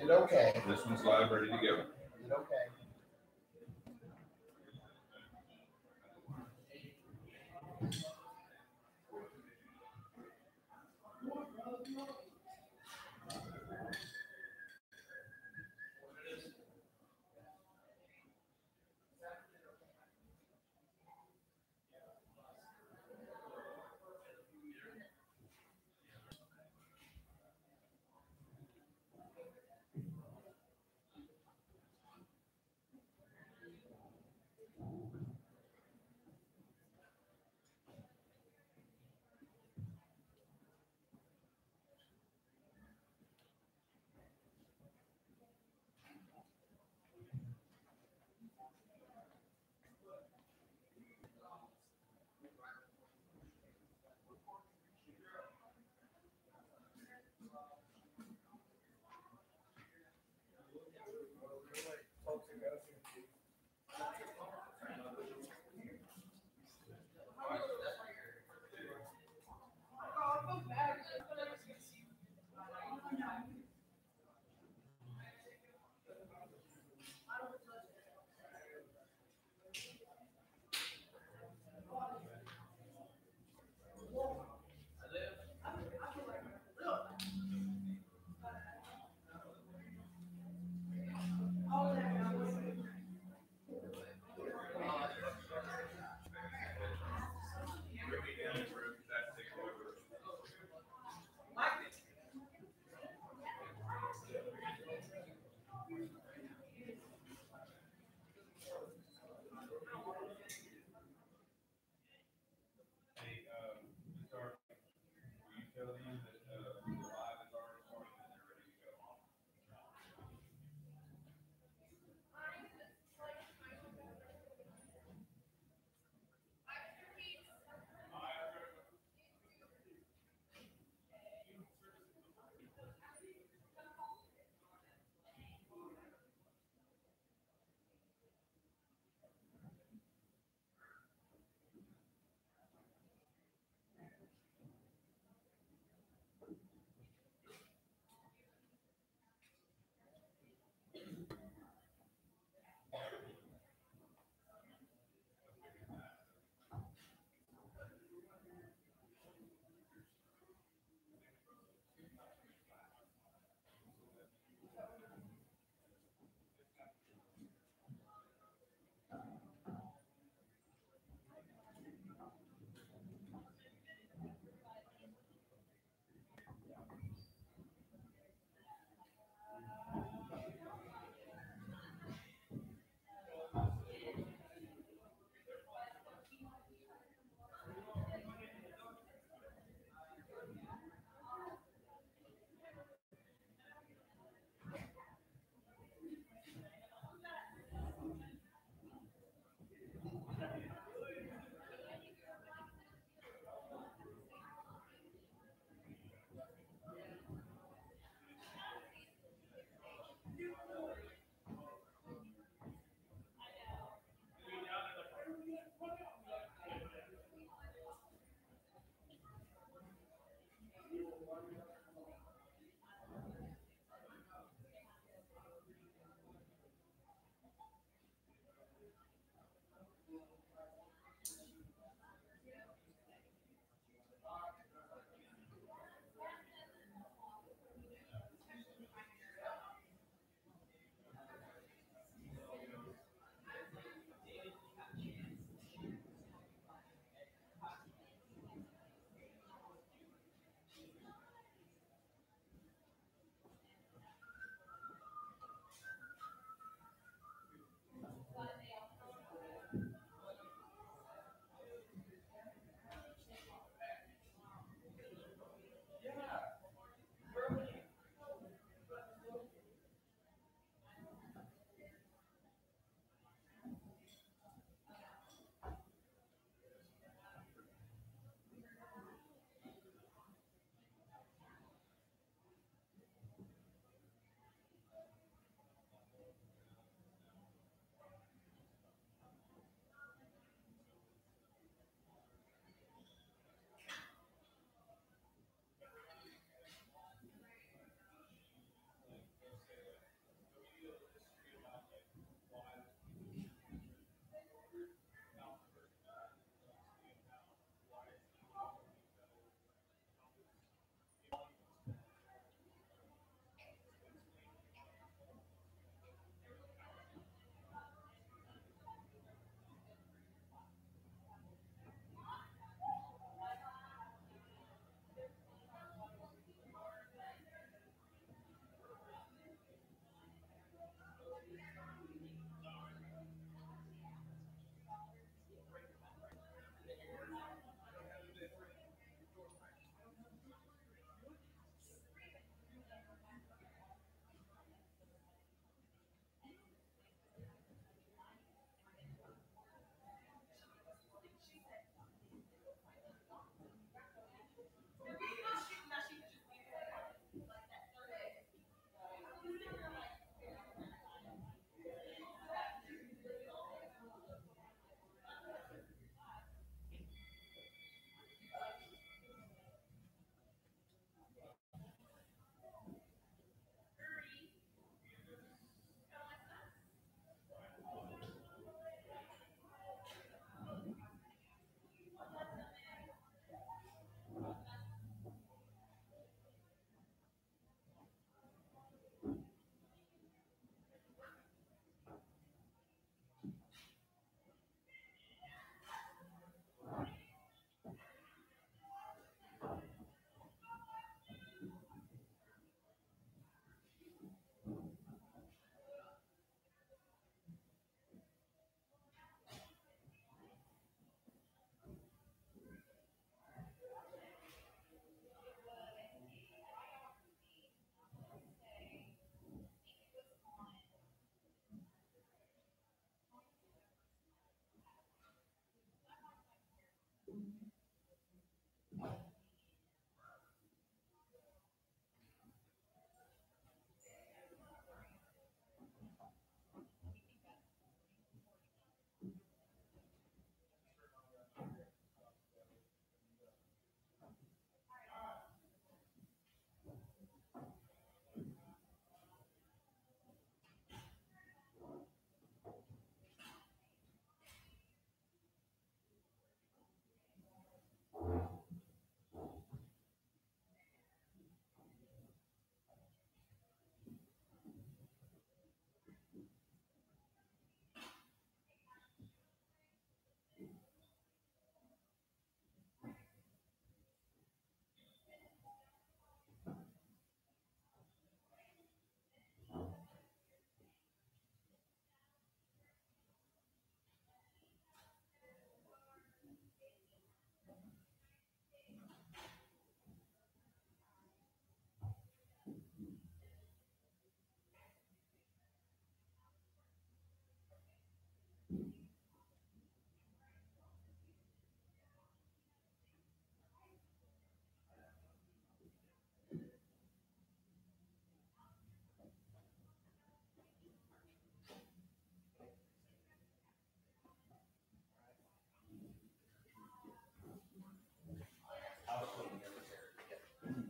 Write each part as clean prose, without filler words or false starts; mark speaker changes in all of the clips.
Speaker 1: Hit okay.
Speaker 2: This one's live, ready to go.
Speaker 1: Hit okay.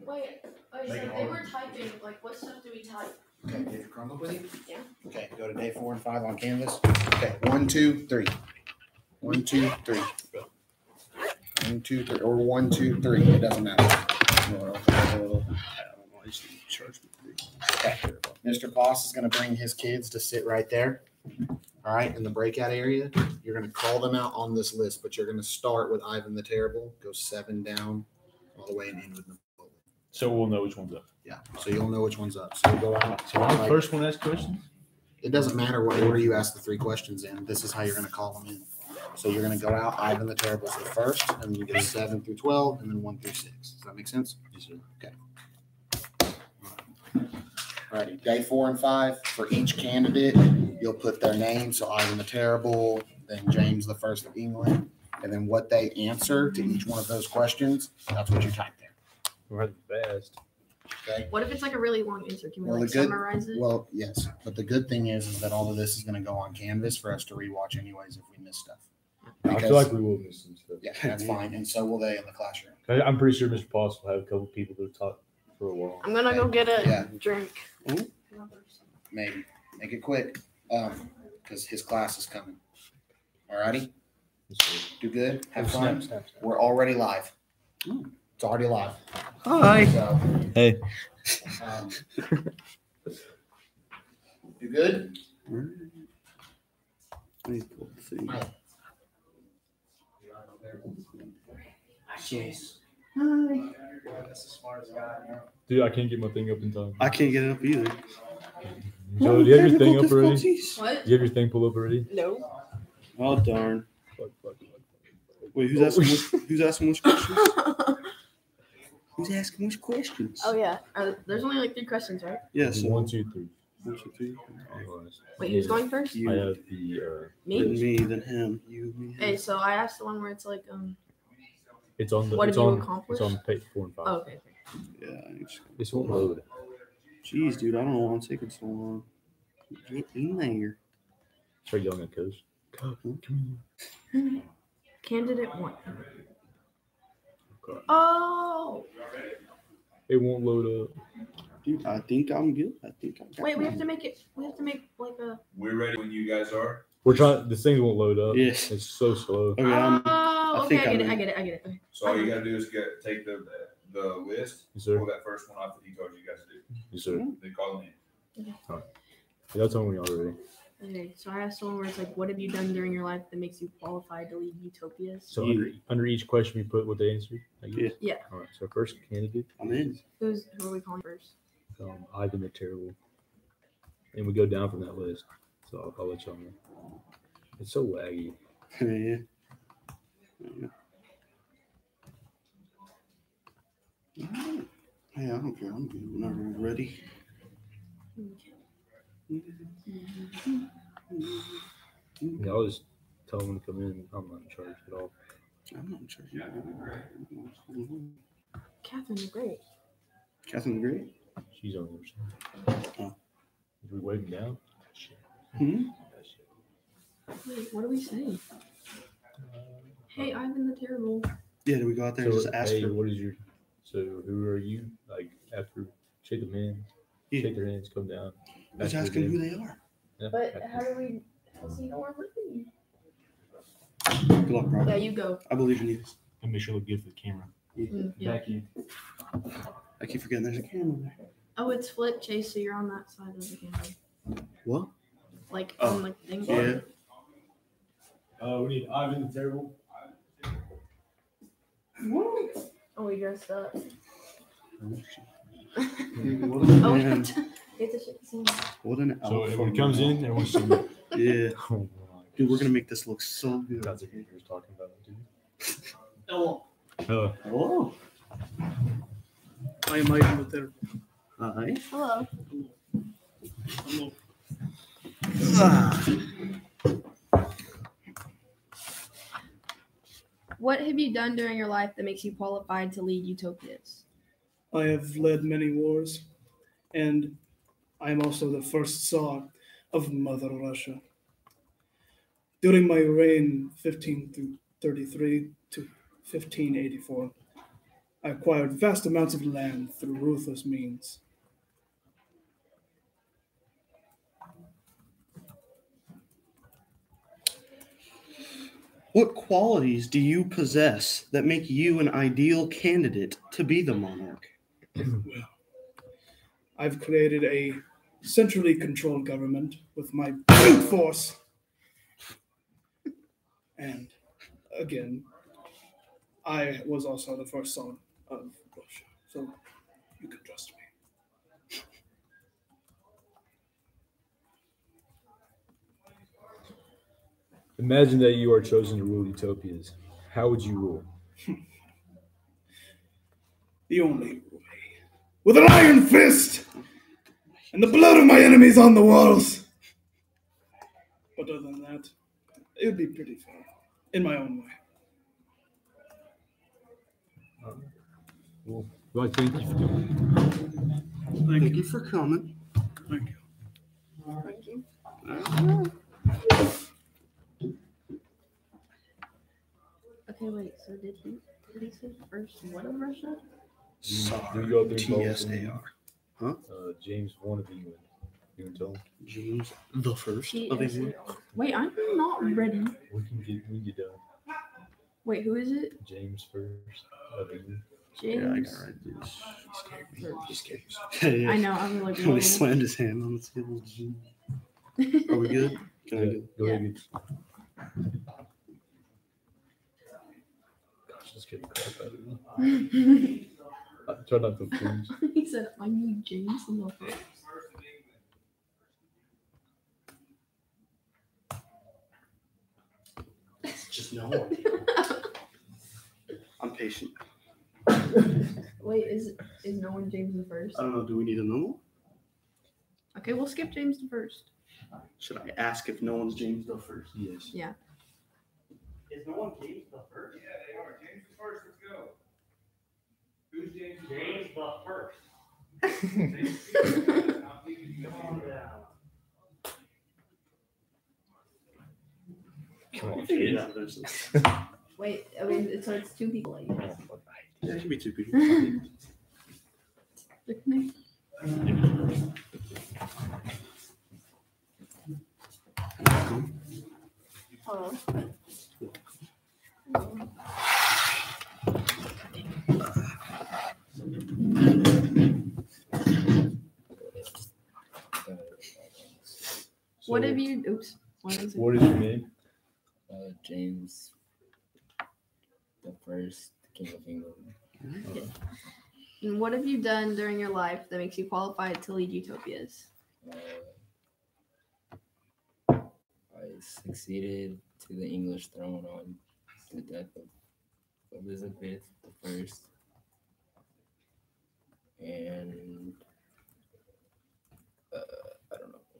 Speaker 1: Wait, so they were typing, like, what stuff do we type?
Speaker 2: Okay, you have your Chromebook with you?
Speaker 1: Yeah.
Speaker 2: Okay, go to day 4 and 5 on Canvas. Okay, 1, 2, 3. 1, 2, 3. 1, 2, 3, or 1, 2, 3. It doesn't matter. Okay, Mr. Boss is going to bring his kids to sit right there. All right, in the breakout area. You're going to call them out on this list, but you're going to start with Ivan the Terrible, go 7 down, all the way and end with Napoleon.
Speaker 3: So we'll know which one's up.
Speaker 2: Yeah, so you'll know which one's up. So we'll go out.
Speaker 3: So I'm the first one to ask questions?
Speaker 2: It doesn't matter what order you ask the 3 questions in. This is how you're going to call them in. So you're going to go out Ivan the Terrible for the first, and then you get 7 through 12, and then 1 through 6. Does that make sense?
Speaker 3: Yes, sir.
Speaker 2: Okay. All righty. Day 4 and 5, for each candidate, you'll put their name. So Ivan the Terrible, then James the First of England, and then what they answer to each one of those questions. That's what you type there.
Speaker 3: We're fast.
Speaker 2: Okay.
Speaker 1: What if it's like a really long answer? Can we
Speaker 2: Well,
Speaker 1: like
Speaker 2: the good-
Speaker 1: summarize it?
Speaker 2: Well, yes, but the good thing is that all of this is going to go on Canvas for us to rewatch anyways if we miss stuff.
Speaker 3: I feel like we will miss some stuff.
Speaker 2: Yeah, that's fine, and so will they in the classroom.
Speaker 3: I'm pretty sure Mr. Potts will have a couple people to talk for a while.
Speaker 1: I'm gonna go get a
Speaker 2: Yeah.
Speaker 1: drink.
Speaker 2: Maybe make it quick, because his class is coming. All righty,
Speaker 3: Yes, sir.
Speaker 2: do good, have
Speaker 3: Snap,
Speaker 2: fun.
Speaker 3: snap, snap.
Speaker 2: We're already live. It's already live.
Speaker 4: Hi.
Speaker 2: So,
Speaker 3: Hey.
Speaker 2: um, do good. Jeez. That's the smartest guy I know.
Speaker 3: Dude, I can't get my thing up in time.
Speaker 4: I can't get it up either.
Speaker 3: Joe, do you have your thing up already? Do
Speaker 1: What?
Speaker 3: you have your thing pulled up already?
Speaker 1: No.
Speaker 4: Oh darn!
Speaker 3: Fuck.
Speaker 4: Wait, who's asking which questions? Who's asking which questions?
Speaker 1: Oh yeah. There's only like 3 questions, right?
Speaker 4: Yeah. So
Speaker 3: 1, 2, 3.
Speaker 4: 1, 2, 3.
Speaker 1: Wait, who's going first?
Speaker 4: You,
Speaker 3: I have the
Speaker 1: Me.
Speaker 4: then me, then him. You, me.
Speaker 1: Hey, so I asked the one where it's like
Speaker 3: it's on the
Speaker 1: What
Speaker 3: it's
Speaker 1: have you
Speaker 3: on
Speaker 1: accomplished?
Speaker 3: it's on page 4 and 5.
Speaker 1: Oh, okay.
Speaker 4: Yeah. I just,
Speaker 3: This won't load.
Speaker 4: jeez, dude, I don't know why I'm taking so long. Get in there.
Speaker 3: Start yelling at Coach. Coach, come
Speaker 1: Candidate 1.
Speaker 3: Okay.
Speaker 1: Oh.
Speaker 3: here. It won't load up.
Speaker 4: Dude, I think I'm good. I think I got
Speaker 1: Wait, we
Speaker 4: mine.
Speaker 1: have to make it. We have to make like a.
Speaker 5: We're ready when you guys are.
Speaker 3: We're trying. This thing won't load up.
Speaker 4: Yes.
Speaker 3: It's so slow.
Speaker 4: Okay,
Speaker 1: Oh, okay.
Speaker 4: think
Speaker 1: I
Speaker 4: I'm
Speaker 1: get it.
Speaker 4: in.
Speaker 1: I get it. I get it. Okay.
Speaker 5: So all you gotta do is take the list,
Speaker 3: Yes, sir.
Speaker 5: pull that first one off that he told you guys to do.
Speaker 3: Yes, sir.
Speaker 5: Then call him in.
Speaker 3: That's on me already.
Speaker 1: Okay. So I asked one where it's like, what have you done during your life that makes you qualified to lead utopias?
Speaker 3: So
Speaker 4: Yeah.
Speaker 3: under each question we put what they answered. I guess?
Speaker 1: Yeah.
Speaker 3: All right. So first candidate,
Speaker 4: I'm in.
Speaker 1: Who are we calling first?
Speaker 3: Ivan the Terrible, and we go down from that list. So I'll let y'all know. It's so laggy.
Speaker 4: Yeah. Hey, I don't care. I'm good whenever you're ready.
Speaker 3: Yeah, I'll just tell them to come in. I'm not in charge at all.
Speaker 4: I'm not sure.
Speaker 1: Catherine, you're great.
Speaker 4: Catherine the Great?
Speaker 3: She's on the other side.
Speaker 4: Oh.
Speaker 3: Did we wave him down?
Speaker 4: Hmm?
Speaker 1: Wait, what are we saying? Hey, Ivan the Terrible.
Speaker 4: Yeah, do we go out there and
Speaker 3: So,
Speaker 4: just ask
Speaker 3: hey,
Speaker 4: her?
Speaker 3: what is your? So, who are you? Like after shake them hands,
Speaker 4: Yeah.
Speaker 3: shake their hands, come down.
Speaker 4: Let's
Speaker 3: ask
Speaker 4: ask
Speaker 3: their
Speaker 4: them who
Speaker 3: name.
Speaker 4: they are.
Speaker 3: Yeah,
Speaker 1: But
Speaker 3: ask
Speaker 1: how do we? How's he know we're leaving?
Speaker 4: Good luck, bro.
Speaker 1: Yeah, you go.
Speaker 4: I believe in you.
Speaker 3: and make sure it look good for the camera.
Speaker 1: Yeah.
Speaker 3: Back you.
Speaker 4: I keep forgetting there's a camera there.
Speaker 1: Oh, it's flip, Chase. So you're on that side of the camera,
Speaker 4: What?
Speaker 1: like
Speaker 4: Oh,
Speaker 1: on the thing.
Speaker 4: Yeah.
Speaker 3: We need Ivan the Terrible.
Speaker 1: Oh, we dressed up.
Speaker 4: What
Speaker 1: Oh, we
Speaker 4: man.
Speaker 1: have to shake his hand.
Speaker 4: What an
Speaker 3: So
Speaker 4: alpha
Speaker 3: when it comes
Speaker 4: male.
Speaker 3: in, everyone's singing.
Speaker 4: Yeah.
Speaker 3: Oh my
Speaker 4: Dude, we're gonna make this look so good.
Speaker 3: That's what you were talking about, dude.
Speaker 4: Hello.
Speaker 3: Hello.
Speaker 4: I am Ivan the Terrible. Hi.
Speaker 1: Hello.
Speaker 4: Hello. Ah.
Speaker 1: What have you done during your life that makes you qualified to lead utopias?
Speaker 6: I have led many wars, and I am also the first Tsar of Mother Russia. During my reign, 1533 to 1584, I acquired vast amounts of land through ruthless means.
Speaker 4: What qualities do you possess that make you an ideal candidate to be the monarch?
Speaker 6: Well, I've created a centrally controlled government with my brute force. And again, I was also the first son of Russia, so you can trust me.
Speaker 3: Imagine that you are chosen to rule utopias. How would you rule?
Speaker 6: The only way. With an iron fist! And the blood of my enemies on the walls! But other than that, it would be pretty fair. In my own way.
Speaker 3: Well, I thank you for doing it.
Speaker 4: Thank you for coming.
Speaker 6: Thank you.
Speaker 1: Thank you. Okay, wait. So did he say first what of Russia?
Speaker 3: Do you go up there and tell them,
Speaker 4: TSAR.
Speaker 3: James I of England. You can tell him.
Speaker 4: James the First of England.
Speaker 1: Wait, I'm not ready.
Speaker 3: We can get done.
Speaker 1: Wait, who is it?
Speaker 3: James first of England.
Speaker 1: James.
Speaker 4: Yeah, I got right. Dude.
Speaker 3: He scared me.
Speaker 4: Yeah.
Speaker 1: I know. I'm like,
Speaker 4: When he
Speaker 1: whoa.
Speaker 4: slammed his hand on the table. Are we good? Can I
Speaker 3: Yeah,
Speaker 4: go?
Speaker 3: go ahead. Gosh, this kid crap out of me. Try not to please.
Speaker 1: He said, "I need James in the first."
Speaker 4: Just no. I'm patient.
Speaker 1: Wait, is no one James the first?
Speaker 4: I don't know. Do we need a normal?
Speaker 1: Okay, we'll skip James the first.
Speaker 4: Should I ask if no one's James the First?
Speaker 3: Yes.
Speaker 1: Yeah.
Speaker 4: Is no one James the First?
Speaker 5: Yeah, they are. James is first. Let's go. Who's James?
Speaker 4: James the First.
Speaker 5: I'm thinking you
Speaker 4: Calm down.
Speaker 3: Come on,
Speaker 4: Figure it
Speaker 3: kid.
Speaker 4: out eventually.
Speaker 1: Wait, I mean, so it's two people. Like,
Speaker 4: Yeah, it can be two people.
Speaker 1: okay. What
Speaker 3: So,
Speaker 1: have you? Oops. What is it?
Speaker 3: What is your name?
Speaker 7: James the First, King of England.
Speaker 1: And what have you done during your life that makes you qualified to lead utopias?
Speaker 7: I succeeded to the English throne on the death of Elizabeth the First, and I don't know.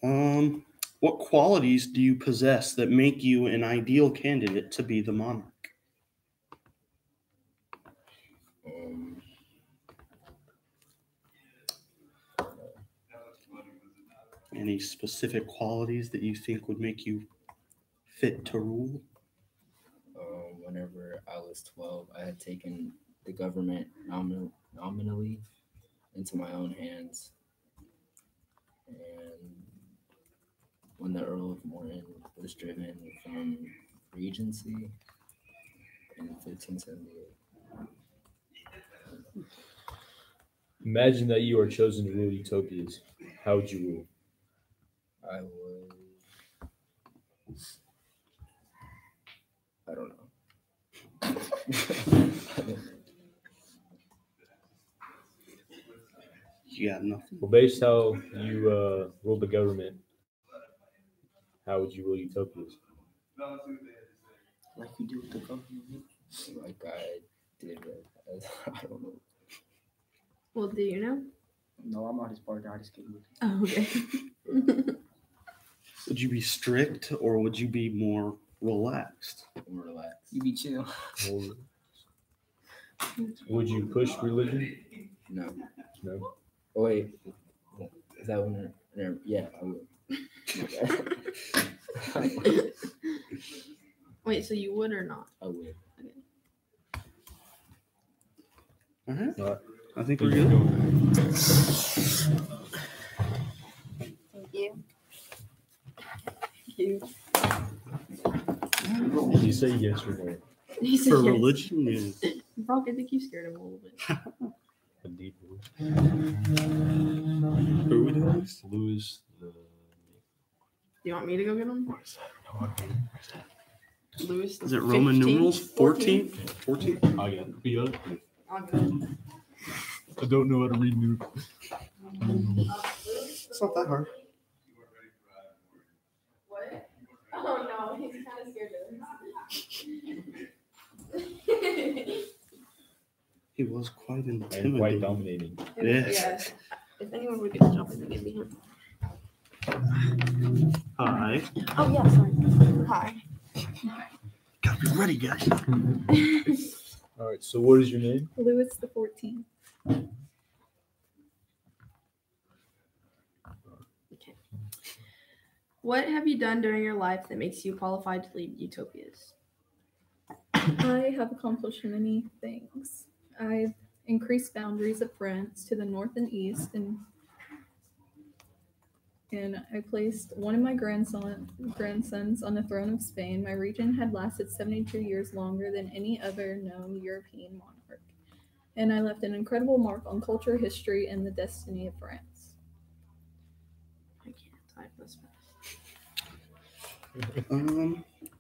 Speaker 4: What qualities do you possess that make you an ideal candidate to be the monarch?
Speaker 7: Um,
Speaker 4: Any specific qualities that you think would make you fit to rule?
Speaker 7: Whenever I was 12, I had taken the government nominally into my own hands. And when the Earl of Morton was driven from Regency in 1578.
Speaker 3: Imagine that you are chosen to rule Utopias. How would you rule?
Speaker 7: I would. I don't know.
Speaker 4: You got nothing.
Speaker 3: Well, based how you rule the government, how would you rule Utopias?
Speaker 8: Like you do with the government.
Speaker 7: Like I did with, I don't know.
Speaker 1: Well, do you know?
Speaker 8: No, I'm not his partner. I just kidding with you.
Speaker 1: Oh, okay.
Speaker 4: Would you be strict or would you be more relaxed?
Speaker 7: Relax.
Speaker 8: You be chill.
Speaker 3: Or would you push religion?
Speaker 7: No.
Speaker 3: No.
Speaker 7: Oh, wait. Is that one? Yeah, I would.
Speaker 1: Wait, so you would or not?
Speaker 7: I would.
Speaker 4: All right.
Speaker 3: All right.
Speaker 4: I think
Speaker 3: Where
Speaker 4: we're
Speaker 3: you
Speaker 4: good.
Speaker 3: going?
Speaker 1: Thank you. Thank you.
Speaker 3: Did you say yes or no?
Speaker 1: He said
Speaker 4: For
Speaker 1: yes.
Speaker 4: religion, yeah.
Speaker 1: Brock, I think you scared him a little bit.
Speaker 3: A deep voice.
Speaker 4: Who would it be?
Speaker 3: Lewis.
Speaker 1: Do you want me to go get him? Louis.
Speaker 4: Is it Roman numerals? 14? 14?
Speaker 3: I got it. You got it?
Speaker 1: I'll go.
Speaker 3: I don't know how to read new.
Speaker 4: It's not that hard.
Speaker 1: What? Oh no, he's kind of scared of
Speaker 4: He was quite
Speaker 3: And quite
Speaker 4: intimidating.
Speaker 3: dominating.
Speaker 4: Yes.
Speaker 1: Yeah. If anyone would get the job, I think it'd be him.
Speaker 4: Hi.
Speaker 1: Oh yeah, sorry. Hi.
Speaker 4: Gotta be ready, guys.
Speaker 3: All right. So, what is your name?
Speaker 9: Louis the 14th.
Speaker 1: Okay. What have you done during your life that makes you qualified to lead Utopias?
Speaker 9: I have accomplished many things. I've increased boundaries of France to the north and east, and I placed one of my grandsons on the throne of Spain. My region had lasted 72 years longer than any other known European monarch, and I left an incredible mark on culture, history, and the destiny of France.
Speaker 1: I can't type this fast.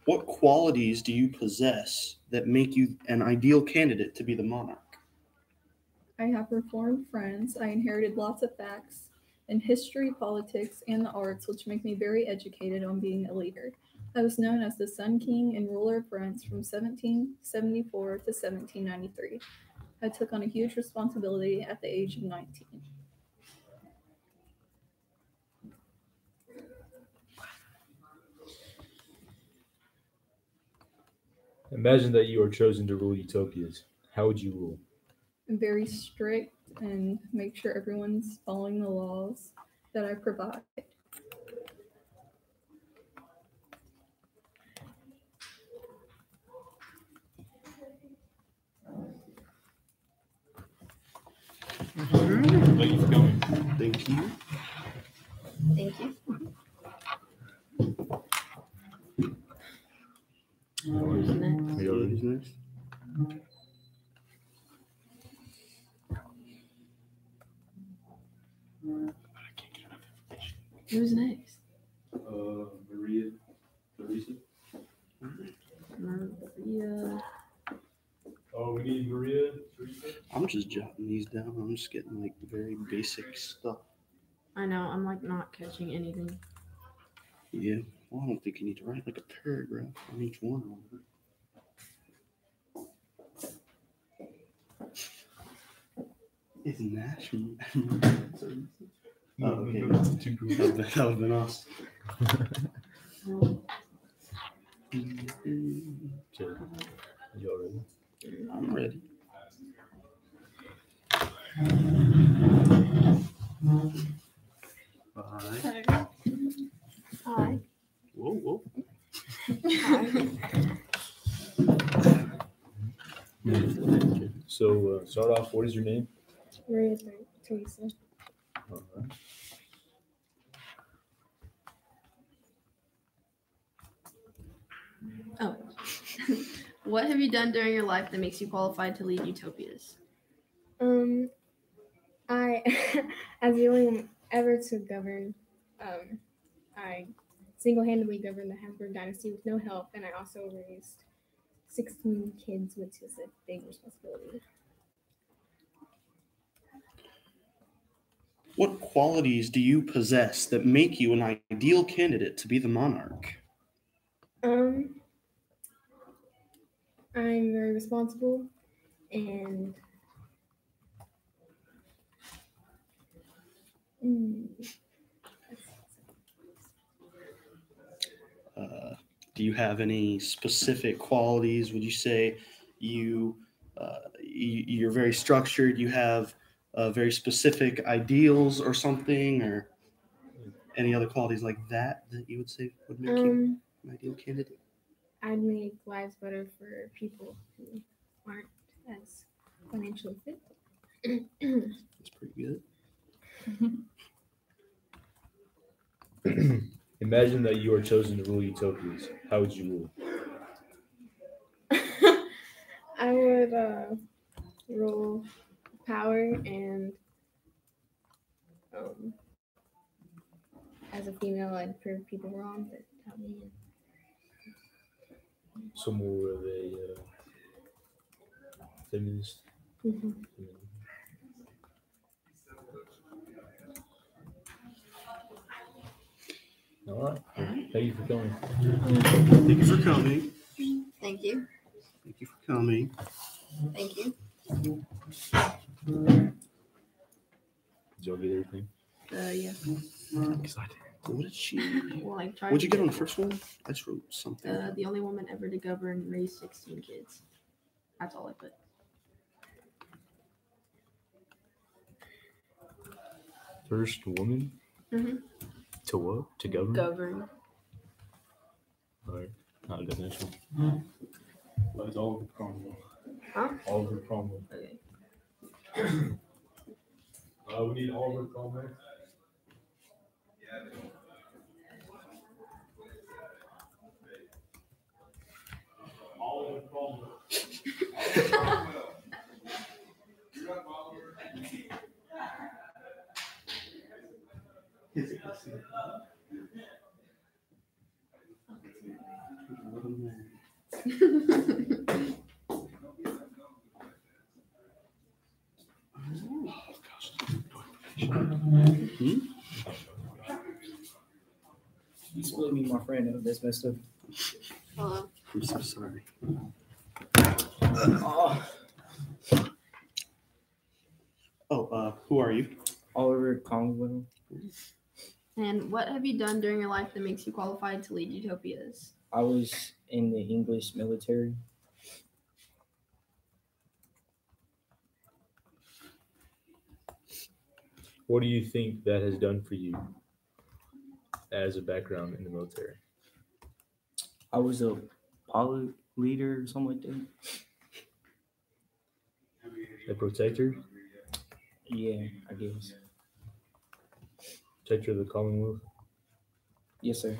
Speaker 4: What qualities do you possess that make you an ideal candidate to be the monarch?
Speaker 9: I have reformed France. I inherited lots of facts in history, politics, and the arts, which make me very educated on being a leader. I was known as the Sun King and ruler of France from 1774 to 1793. I took on a huge responsibility at the age of 19.
Speaker 3: Imagine that you are chosen to rule Utopias. How would you rule?
Speaker 9: I'm very strict and make sure everyone's following the laws that I provide.
Speaker 3: Thank you for coming.
Speaker 4: Thank you.
Speaker 1: Thank you. Who's next?
Speaker 4: Who's next?
Speaker 1: Who's next?
Speaker 3: Maria. Teresa.
Speaker 1: Maria.
Speaker 3: Oh, we need Maria. Teresa.
Speaker 4: I'm just jotting these down. I'm just getting like very basic stuff.
Speaker 1: I know, I'm like not catching anything.
Speaker 4: Yeah. Well, I don't think you need to write like a paragraph on each one of them. Is Nash? Oh, okay.
Speaker 3: Too cool.
Speaker 4: That would have been awesome.
Speaker 3: Okay. Y'all ready?
Speaker 4: I'm ready. Hi.
Speaker 1: Hi.
Speaker 4: Whoa, whoa.
Speaker 3: Okay. So start off. What is your name?
Speaker 10: Maria Teresa.
Speaker 3: All right.
Speaker 1: Oh. What have you done during your life that makes you qualified to lead Utopias?
Speaker 10: I, as the only one ever to govern, I single-handedly governed the Habsburg dynasty with no help, and I also raised 16 kids, which is a big responsibility.
Speaker 4: What qualities do you possess that make you an ideal candidate to be the monarch?
Speaker 10: I'm very responsible and
Speaker 4: Do you have any specific qualities? Would you say you're very structured? You have very specific ideals or something, or any other qualities like that you would say would make you an ideal candidate?
Speaker 10: I'd make lives better for people who aren't as financially fit.
Speaker 4: That's pretty good.
Speaker 3: Imagine that you are chosen to rule Utopias. How would you rule?
Speaker 10: I would rule power and as a female, I'd prove people wrong, but help me in.
Speaker 3: So more of a feminist.
Speaker 10: Mhm.
Speaker 3: All right. Thank you for coming.
Speaker 4: Thank you for coming.
Speaker 1: Thank you.
Speaker 4: Thank you for coming.
Speaker 1: Thank you.
Speaker 3: Did y'all get everything?
Speaker 1: Yeah.
Speaker 4: I'm excited. What did she?
Speaker 1: Well, I tried
Speaker 4: What'd you
Speaker 1: to
Speaker 4: get on the first one? I just wrote something.
Speaker 1: The only woman ever to govern and raise 16 kids. That's all I put.
Speaker 3: First woman
Speaker 1: Mhm.
Speaker 3: to what? To govern?
Speaker 1: Govern.
Speaker 3: All right. Not a good next one. That's Oliver Cromwell.
Speaker 1: Huh?
Speaker 3: Oliver Cromwell.
Speaker 1: Okay.
Speaker 3: We need Oliver Cromwell. Oliver Cromwell.
Speaker 8: You split me, my friend. That's messed up.
Speaker 1: Hello.
Speaker 4: I'm so sorry. Who are you?
Speaker 8: Oliver Cromwell.
Speaker 1: And what have you done during your life that makes you qualified to lead Utopias?
Speaker 8: I was in the English military.
Speaker 3: What do you think that has done for you as a background in the military?
Speaker 8: I was a pilot leader or something like that.
Speaker 3: A protector?
Speaker 8: Yeah, I guess.
Speaker 3: Protector of the Commonwealth?
Speaker 8: Yes, sir.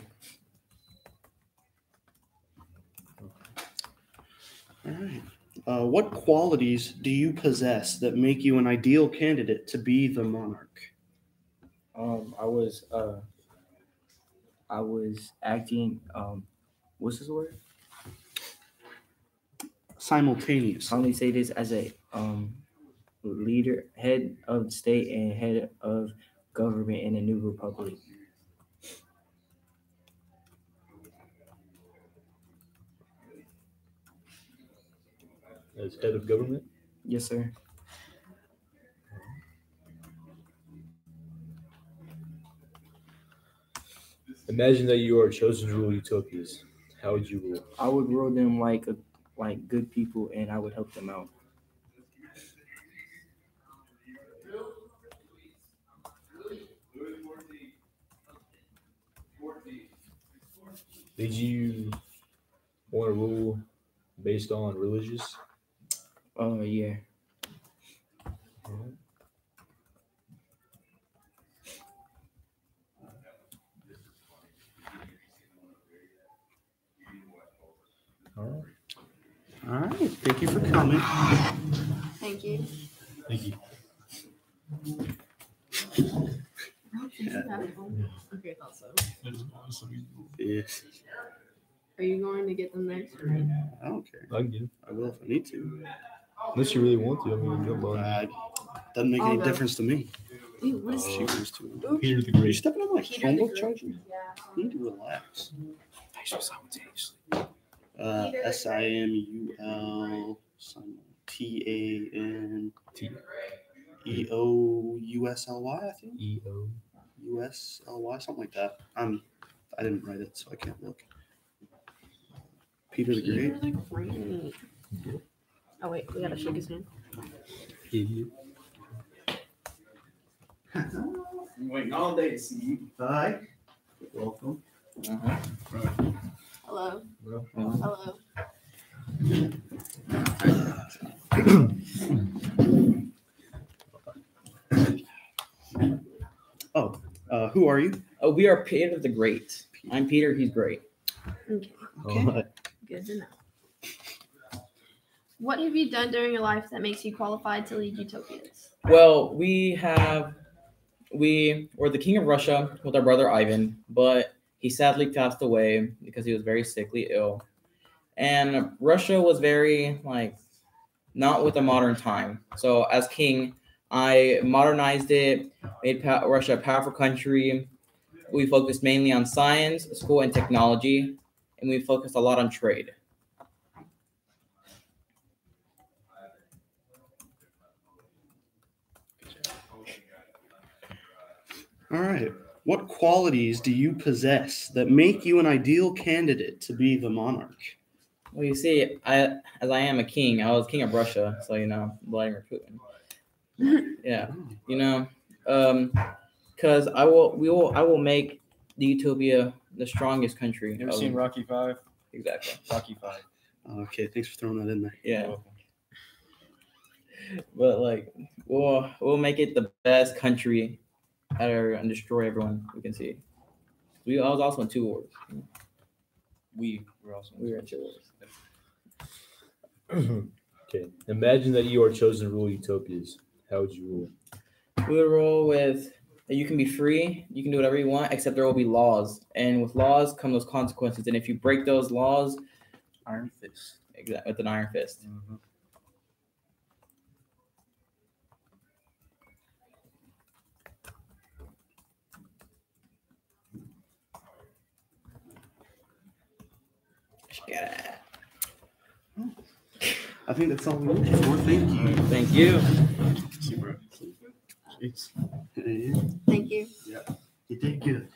Speaker 4: All right. What qualities do you possess that make you an ideal candidate to be the monarch?
Speaker 8: I was acting. What's this word?
Speaker 4: Simultaneous.
Speaker 8: I only say this as a leader, head of state, and head of government in a new republic.
Speaker 3: As head of government?
Speaker 8: Yes, sir.
Speaker 3: Imagine that you are chosen to rule utopias. How would you rule?
Speaker 8: I would rule them like good people, and I would help them out.
Speaker 3: Did you want to rule based on religious?
Speaker 8: Yeah.
Speaker 3: All right.
Speaker 4: All right. Thank you for coming.
Speaker 1: Thank you.
Speaker 3: Thank you.
Speaker 1: Okay, I thought so.
Speaker 4: Yes.
Speaker 1: Are you going to get them next?
Speaker 4: I don't care.
Speaker 3: I can get it.
Speaker 4: I will if I need to.
Speaker 3: Unless you really want to. I mean, jump on.
Speaker 4: Doesn't make
Speaker 1: I'll
Speaker 4: any
Speaker 1: go.
Speaker 4: difference to me.
Speaker 1: Dude, what is
Speaker 4: She wants to.
Speaker 3: Peter the
Speaker 4: Are you
Speaker 3: Great.
Speaker 4: stepping on my
Speaker 1: Peter the
Speaker 4: Chromebook
Speaker 1: Great?
Speaker 4: charger?
Speaker 1: Yeah.
Speaker 4: You need to relax.
Speaker 3: Simultaneously.
Speaker 4: SIMUL TANEOUSLY, I think.
Speaker 3: EO.
Speaker 4: USLY, something like that. I didn't write it, so I can't look. Peter the Great.
Speaker 1: Peter the Great. Oh wait, we gotta shake his hand.
Speaker 3: Idiot.
Speaker 4: I'm waiting all day to see you. Hi. Welcome.
Speaker 1: Hello.
Speaker 3: Well,
Speaker 1: Hello.
Speaker 4: Who are you?
Speaker 11: Oh, we are Peter the Great. I'm Peter. He's great.
Speaker 1: Okay.
Speaker 4: Okay.
Speaker 3: all right.
Speaker 1: Good to know. What have you done during your life that makes you qualified to lead utopias?
Speaker 11: Well, we were the king of Russia with our brother Ivan, but he sadly passed away because he was very sickly ill. And Russia was very not with the modern time. So as king, I modernized it, made Russia a powerful country. We focused mainly on science, school, and technology, and we focused a lot on trade.
Speaker 4: All right. What qualities do you possess that make you an ideal candidate to be the monarch?
Speaker 11: Well, you see, as I am a king, I was king of Russia, so Vladimir Putin. Yeah, because I will make the utopia the strongest country.
Speaker 12: You ever seen Rocky 5?
Speaker 11: Exactly.
Speaker 12: Rocky 5.
Speaker 4: Okay, thanks for throwing that in there.
Speaker 11: Yeah. But we'll make it the best country ever and destroy everyone we can see. I was also in 2 wars.
Speaker 12: We were
Speaker 11: in 2 wars.
Speaker 3: Okay. Imagine that you are chosen to rule utopias. How would you rule?
Speaker 11: We would roll with that you can be free, you can do whatever you want, except there will be laws. And with laws come those consequences. And if you break those laws,
Speaker 12: Iron Fist.
Speaker 11: exactly, with an iron fist.
Speaker 12: Mm-hmm.
Speaker 4: I think that's all we need for. Thank you.
Speaker 11: Thank you.
Speaker 4: Super. Jeez.
Speaker 1: Thank you.
Speaker 4: You did good.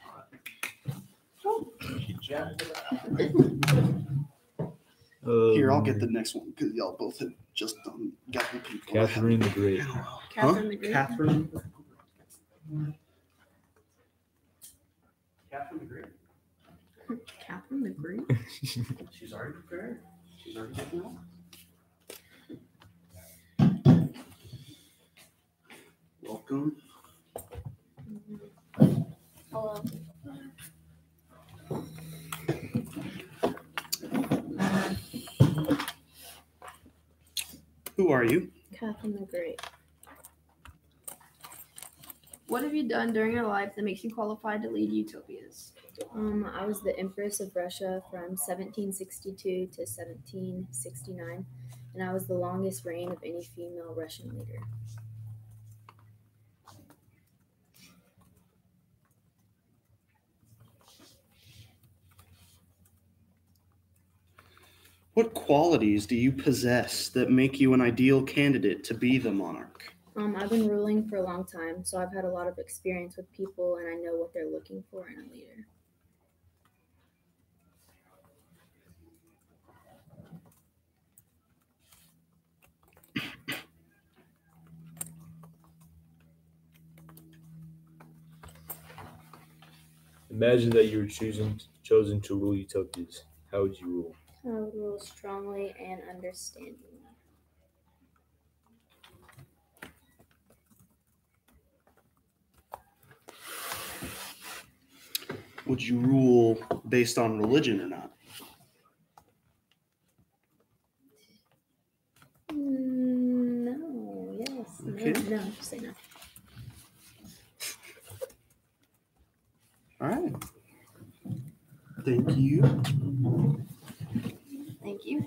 Speaker 4: Here, I'll get the next one because y'all both have just got the people.
Speaker 3: Catherine the Great.
Speaker 1: Catherine the Great.
Speaker 4: Catherine. Catherine the Great.
Speaker 1: Catherine the Great.
Speaker 4: She's already prepared. She's already getting out. Welcome.
Speaker 1: Hello.
Speaker 4: Who are you?
Speaker 9: Catherine the Great.
Speaker 1: What have you done during your life that makes you qualified to lead utopias?
Speaker 9: I was the Empress of Russia from 1762 to 1769, and I was the longest reign of any female Russian leader.
Speaker 4: What qualities do you possess that make you an ideal candidate to be the monarch?
Speaker 9: I've been ruling for a long time, so I've had a lot of experience with people, and I know what they're looking for in a leader.
Speaker 3: Imagine that you were chosen to rule utopias. How would you rule?
Speaker 10: I would rule strongly and understandingly.
Speaker 4: Would you rule based on religion or not?
Speaker 10: No. Yes.
Speaker 4: Okay.
Speaker 10: No. No. Just say no.
Speaker 4: All right. Thank you.
Speaker 1: Thank you.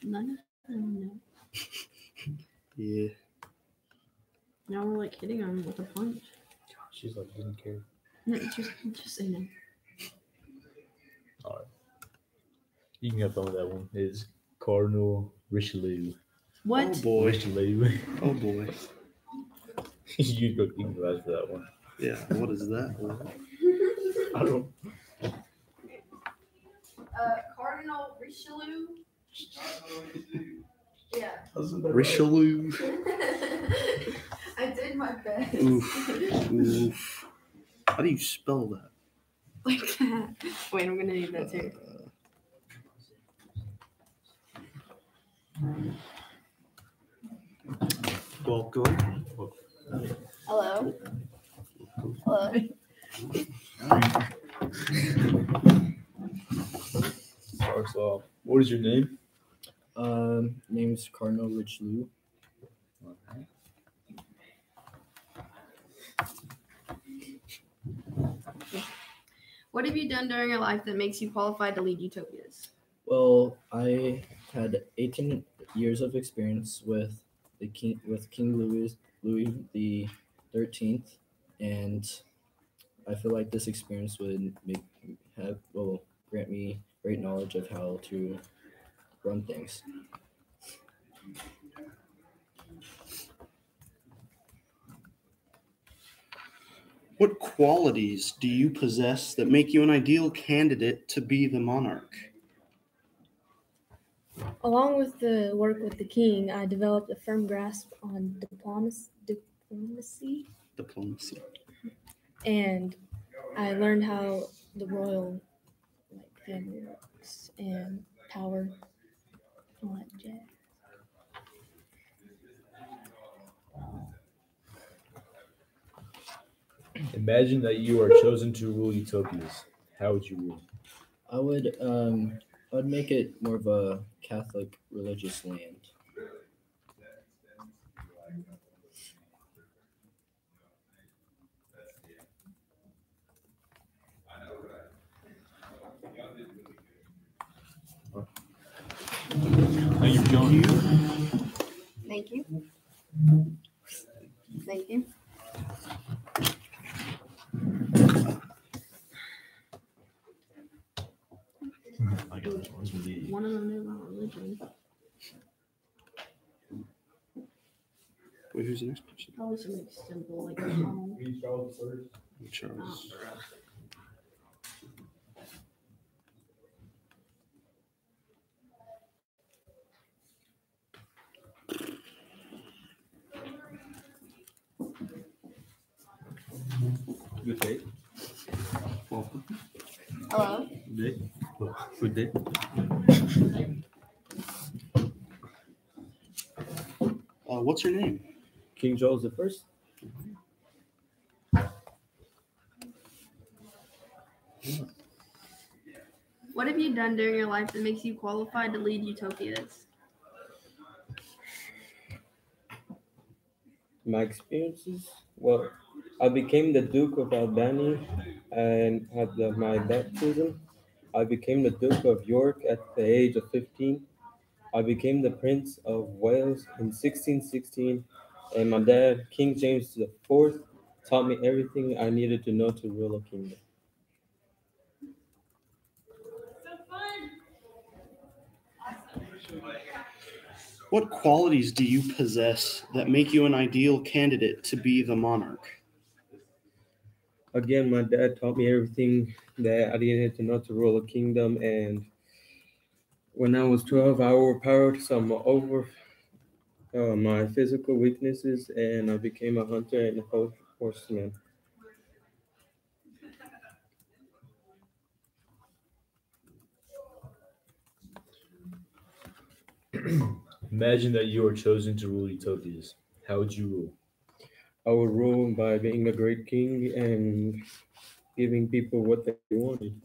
Speaker 1: None of them know.
Speaker 4: Yeah.
Speaker 1: Now we're like hitting him with a punch.
Speaker 3: She's like, didn't care.
Speaker 1: No, just say no.
Speaker 3: All right. You can have fun with that one. It's Cardinal Richelieu.
Speaker 1: What?
Speaker 4: Oh boy.
Speaker 3: Richelieu.
Speaker 4: Oh boy.
Speaker 3: You can go English for that one.
Speaker 4: Yeah. What is that?
Speaker 3: I don't.
Speaker 1: Cardinal Richelieu. Yeah.
Speaker 4: Richelieu.
Speaker 1: I did my best.
Speaker 4: Oof. Oof. How do you spell that?
Speaker 1: Like that. Wait, I'm gonna need that too.
Speaker 4: Welcome.
Speaker 1: Hello. Hello.
Speaker 3: Starts off. What is your name?
Speaker 7: Name's Cardinal Richelieu.
Speaker 1: What have you done during your life that makes you qualified to lead utopias?
Speaker 7: Well, I had 18 years of experience with King Louis the 13th, and I feel like this experience would grant me great knowledge of how to run things.
Speaker 4: What qualities do you possess that make you an ideal candidate to be the monarch?
Speaker 10: Along with the work with the king, I developed a firm grasp on diplomacy, and I learned how the royal family works and power, all that jazz.
Speaker 3: Imagine that you are chosen to rule utopias. How would you rule?
Speaker 7: I would make it more of a Catholic religious land.
Speaker 3: Thank you for joining.
Speaker 1: Thank you. Thank you.
Speaker 3: I got this one's really.
Speaker 1: One of them knew about religion.
Speaker 4: Wait, who's the next person?
Speaker 1: Probably something simple like
Speaker 4: Charles.
Speaker 3: Good day.
Speaker 4: Welcome.
Speaker 1: Hello.
Speaker 3: Good day. Good day.
Speaker 4: What's your name?
Speaker 3: King Charles the First.
Speaker 1: What have you done during your life that makes you qualified to lead utopias?
Speaker 13: My experiences? Well, I became the Duke of Albany and had my baptism. I became the Duke of York at the age of 15. I became the Prince of Wales in 1616, and my dad, King James IV, taught me everything I needed to know to rule a kingdom.
Speaker 4: What qualities do you possess that make you an ideal candidate to be the monarch?
Speaker 13: Again, my dad taught me everything that I needed to know to rule a kingdom, and when I was 12, I overpowered some my physical weaknesses, and I became a hunter and a horseman.
Speaker 3: Imagine that you are chosen to rule Utopias. How would you rule?
Speaker 13: I would rule by being a great king and giving people what they wanted.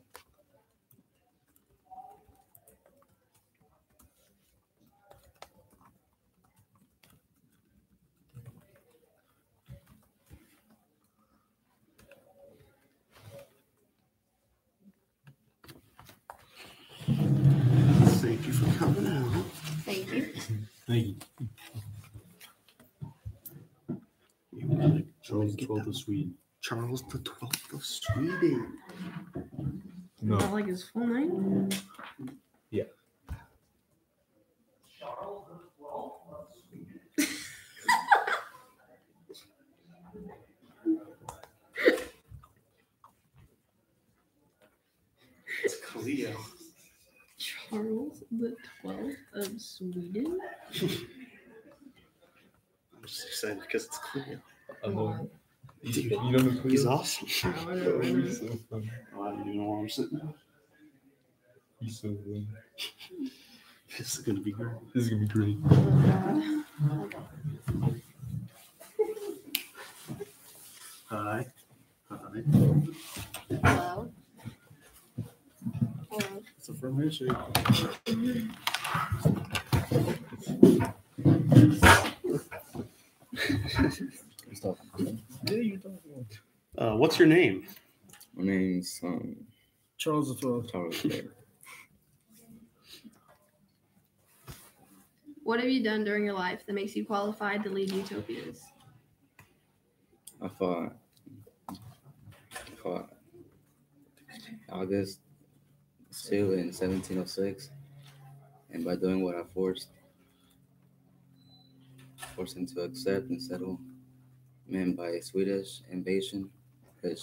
Speaker 4: Thank you for coming out.
Speaker 1: Thank you.
Speaker 3: Thank you.
Speaker 4: You wanna
Speaker 3: Charles
Speaker 4: get
Speaker 3: XII
Speaker 4: that-
Speaker 3: of Sweden.
Speaker 4: Charles the 12th of Sweden.
Speaker 3: No.
Speaker 1: Is that like his full name?
Speaker 3: Yeah.
Speaker 4: It's Cleo.
Speaker 1: Charles the 12th of Sweden?
Speaker 4: I'm just excited because it's Cleo.
Speaker 3: I know.
Speaker 4: Dude,
Speaker 3: You know who
Speaker 4: he's
Speaker 3: Cleo?
Speaker 4: awesome.
Speaker 1: Oh, I know, I know.
Speaker 3: He's so funny.
Speaker 4: I don't even know where I'm sitting at.
Speaker 3: He's so funny.
Speaker 4: This is gonna be great.
Speaker 3: This is gonna be great.
Speaker 1: Oh, God.
Speaker 4: Hi. Hi.
Speaker 1: Hello. Hello.
Speaker 4: It's a firm handshake.
Speaker 7: Stop.
Speaker 4: What's your name?
Speaker 7: My name's
Speaker 6: Charles the 12th.
Speaker 7: Charles Bear.
Speaker 1: What have you done during your life that makes you qualified to lead utopias?
Speaker 7: I fought August Seal in 1706, and by doing what I forced him to accept and settle, meant by Swedish invasion, which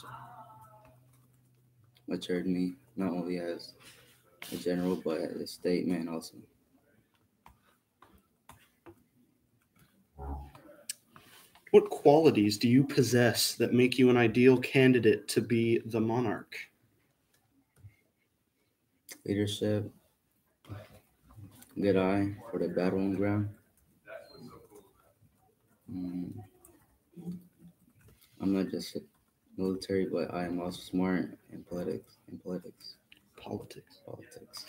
Speaker 7: matured me not only as a general but as a statesman also.
Speaker 4: What qualities do you possess that make you an ideal candidate to be the monarch?
Speaker 7: Leadership, good eye for the battleground. I'm not just military, but I am also smart in politics.
Speaker 4: Politics.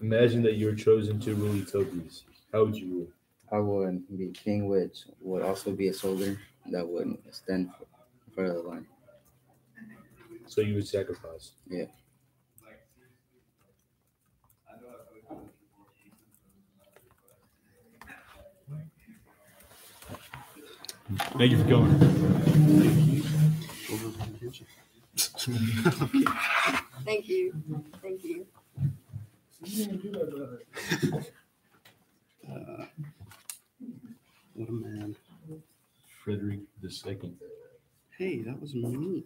Speaker 3: Imagine that you're chosen to rule Utopias. How would you rule?
Speaker 7: I would be king, which would also be a soldier that would stand in front of the line.
Speaker 3: So you would sacrifice.
Speaker 7: Yeah.
Speaker 3: Thank you for coming.
Speaker 1: Thank you. Thank you.
Speaker 4: What a man.
Speaker 3: Frederick II.
Speaker 4: Hey, that was me.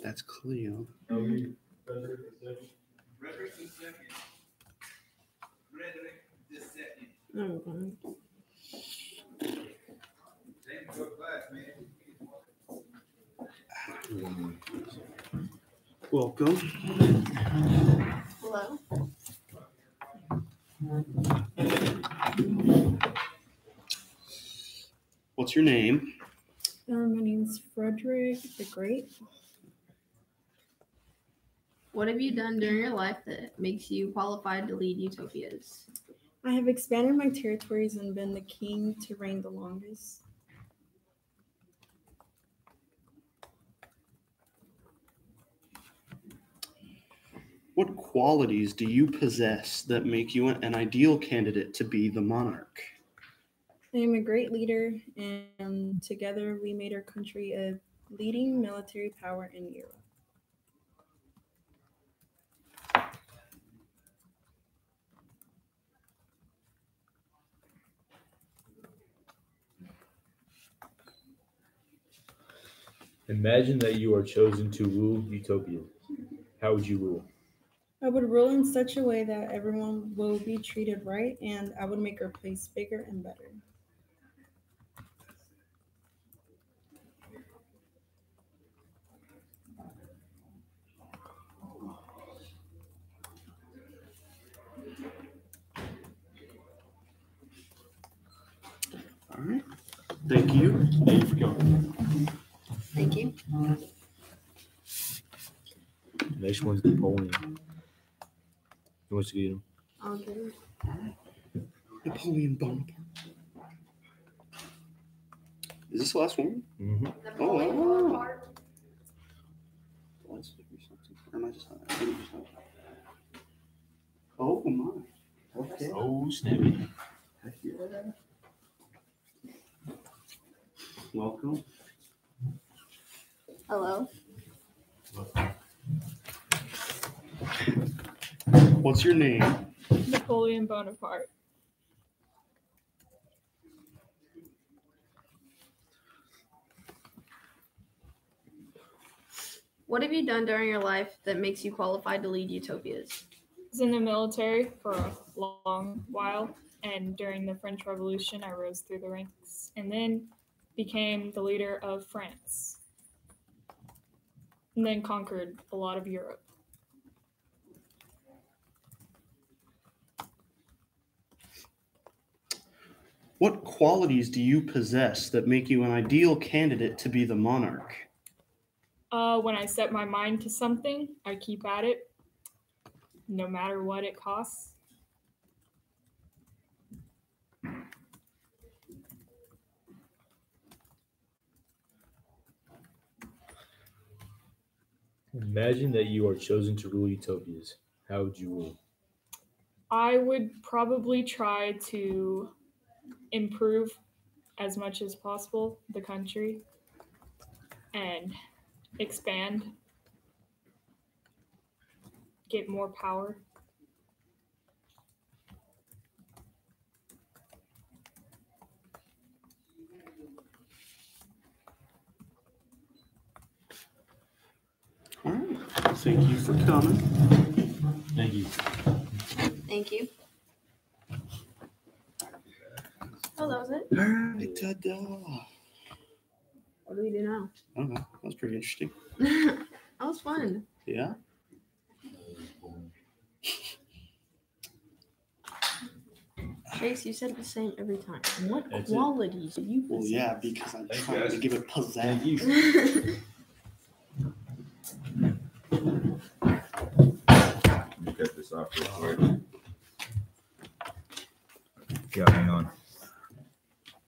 Speaker 4: That's Cleo.
Speaker 5: Frederick II. Frederick II.
Speaker 1: Oh, God.
Speaker 5: Take your class, man.
Speaker 4: Welcome.
Speaker 1: Hello.
Speaker 4: What's your name?
Speaker 9: My name's Frederick the Great.
Speaker 1: What have you done during your life that makes you qualified to lead utopias?
Speaker 9: I have expanded my territories and been the king to reign the longest.
Speaker 4: What qualities do you possess that make you an ideal candidate to be the monarch?
Speaker 9: I am a great leader, and together we made our country a leading military power in Europe.
Speaker 3: Imagine that you are chosen to rule Utopia. How would you rule?
Speaker 14: I would rule in such a way that everyone will be treated right, and I would make our place bigger and better.
Speaker 4: All right. Thank you.
Speaker 3: Thank you for coming.
Speaker 1: Thank you.
Speaker 3: Next one's Napoleon. Who wants to get him?
Speaker 1: I'll get it.
Speaker 4: Napoleon Bonaparte. Is this the last one?
Speaker 3: Mm-hmm.
Speaker 4: Oh, wow. Let's figure something. Or am I just Oh my. Okay.
Speaker 3: Oh, snappy.
Speaker 4: Heck yeah. Welcome.
Speaker 1: Hello.
Speaker 4: What's your name?
Speaker 9: Napoleon Bonaparte.
Speaker 1: What have you done during your life that makes you qualified to lead Utopias?
Speaker 9: I was in the military for a long while, and during the French Revolution, I rose through the ranks and then became the leader of France, and then conquered a lot of Europe.
Speaker 4: What qualities do you possess that make you an ideal candidate to be the monarch?
Speaker 9: When I set my mind to something, I keep at it, no matter what it costs.
Speaker 3: Imagine that you are chosen to rule Utopias. How would you rule?
Speaker 9: I would probably try to improve as much as possible the country and expand, get more power.
Speaker 4: All right. Thank you for coming.
Speaker 3: Thank you.
Speaker 1: Thank you. Oh, that was it?
Speaker 4: All right. Ta-da.
Speaker 1: What do we do now?
Speaker 4: I don't know. That was pretty interesting.
Speaker 1: That was fun.
Speaker 4: Yeah.
Speaker 1: Chase, you said the same every time. What
Speaker 3: That's it.
Speaker 1: qualities do you
Speaker 4: Well,
Speaker 1: possess?
Speaker 4: yeah, because I'm
Speaker 12: Thanks,
Speaker 4: trying
Speaker 12: guys.
Speaker 4: to give it pizzazz.
Speaker 3: Thank you.
Speaker 12: Let me cut this off real quick. Yeah, hang on.